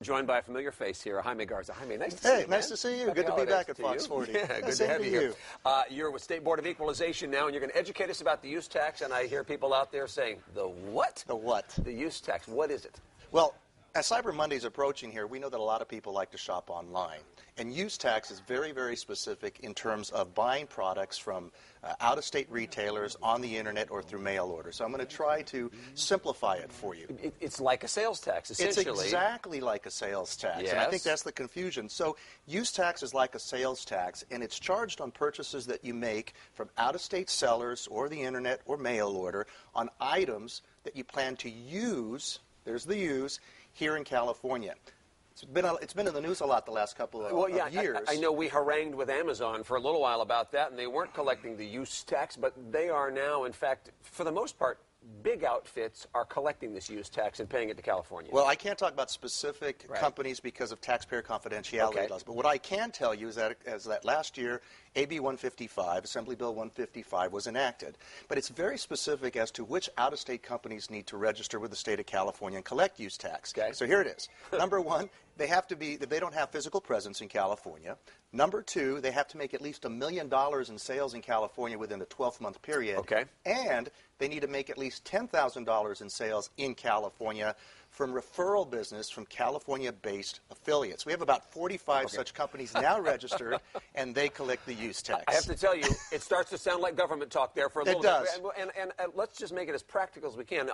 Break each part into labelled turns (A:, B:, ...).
A: Joined by a familiar face here, Jaime Garza. Jaime, nice to see you, man.
B: Nice to see you. Good to be back at FOX40.
A: Yeah, good to have you here. You're with State Board of Equalization now, and you're going to educate us about the use tax, and I hear people out there saying, the what?
B: The what?
A: The use tax. What is it?
B: Well, as Cyber Monday is approaching here, we know that a lot of people like to shop online. And use tax is very, very specific in terms of buying products from out-of-state retailers on the internet or through mail order. So I'm going to try to simplify it for you.
A: It's like a sales tax, essentially.
B: It's exactly like a sales tax.
A: Yes.
B: And I think that's the confusion. So use tax is like a sales tax, and it's charged on purchases that you make from out-of-state sellers or the internet or mail order on items that you plan to use, there's the use, here in California. It's been in the news a lot the last couple of years.
A: I know we harangued with Amazon for a little while about that, and they weren't collecting the use tax, but they are now, in fact, for the most part, big outfits are collecting this use tax and paying it to California.
B: Well, I can't talk about specific companies because of taxpayer confidentiality laws, but what I can tell you is that last year, AB 155, Assembly Bill 155, was enacted. But it's very specific as to which out-of-state companies need to register with the state of California and collect use tax.
A: Okay.
B: So here it is. Number one, they don't have physical presence in California. Number two, they have to make at least $1 million in sales in California within a 12-month period.
A: Okay.
B: And they need to make at least $10,000 in sales in California from referral business from California-based affiliates. We have about 45 such companies now registered, and they collect the use tax.
A: I have to tell you, it starts to sound like government talk there for a little
B: bit. It does.
A: And let's just make it as practical as we can.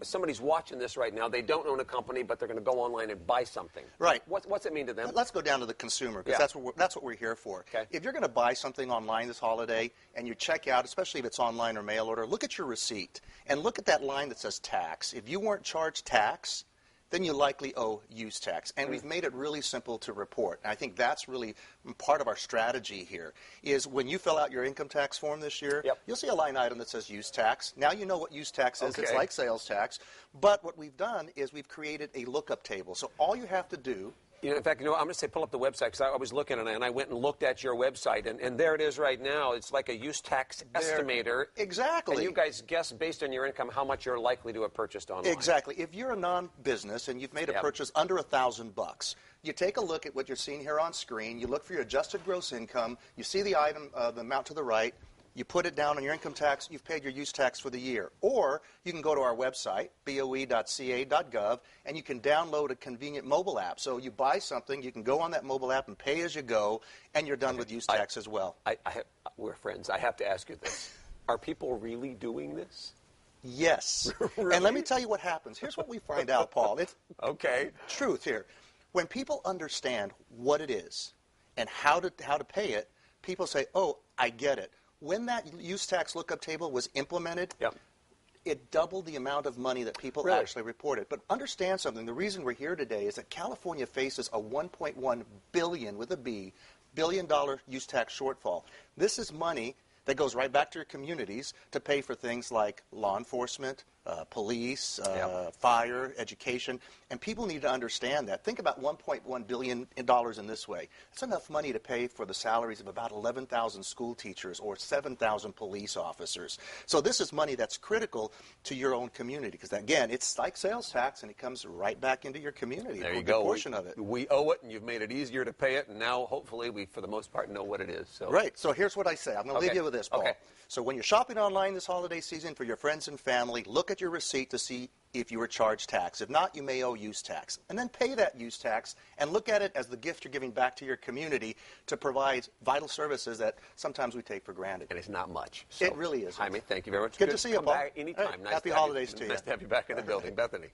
A: Somebody's watching this right now. They don't own a company, but they're going to go online and buy something.
B: Right.
A: What's it mean to them?
B: Let's go down to the consumer, because that's what we're here for.
A: Okay.
B: If you're going to buy something online this holiday and you check out, especially if it's online or mail order, look at your receipt and look at that line that says tax. If you weren't charged tax, then you likely owe use tax. And we've made it really simple to report. And I think that's really part of our strategy here, is when you fill out your income tax form this year, you'll see a line item that says use tax. Now you know what use tax is. It's like sales tax. But what we've done is we've created a lookup table. So all you have to do...
A: In fact, I'm going to say pull up the website, because I was looking at it, and I went and looked at your website, and there it is right now. It's like a use tax estimator.
B: Exactly.
A: And you guys guess, based on your income, how much you're likely to have purchased online.
B: Exactly. If you're a non-business and you've made a purchase under $1,000, you take a look at what you're seeing here on screen. You look for your adjusted gross income. You see the item, the amount to the right. You put it down on your income tax, you've paid your use tax for the year. Or you can go to our website, boe.ca.gov, and you can download a convenient mobile app. So you buy something, you can go on that mobile app and pay as you go, and you're done with use tax as well.
A: We're friends. I have to ask you this. Are people really doing this?
B: Yes.
A: Really?
B: And let me tell you what happens. Here's what we find out, Paul. It's truth here. When people understand what it is and how to pay it, people say, oh, I get it. When that use tax lookup table was implemented, it doubled the amount of money that people actually reported. But understand something. The reason we're here today is that California faces a $1.1 billion, with a B, billion-dollar use tax shortfall. This is money that goes right back to your communities to pay for things like law enforcement, police, fire, education, and people need to understand that. Think about $1.1 billion in this way. That's enough money to pay for the salaries of about 11,000 school teachers or 7,000 police officers. So this is money that's critical to your own community, because, again, it's like sales tax, and it comes right back into your community.
A: There you go.
B: A portion of it.
A: We owe it, and you've made it easier to pay it, and now, hopefully, we, for the most part, know what it is. So.
B: Right. So here's what I say. I'm going to leave you with this, Paul. So when you're shopping online this holiday season for your friends and family, look at your receipt to see if you were charged tax. If not, you may owe use tax. And then pay that use tax and look at it as the gift you're giving back to your community to provide vital services that sometimes we take for granted.
A: And it's not much. So,
B: it really is.
A: Jaime, thank you very much.
B: Good to see you, Paul.
A: Anytime.
B: Happy holidays to you.
A: Nice to have you back in the building. Bethany.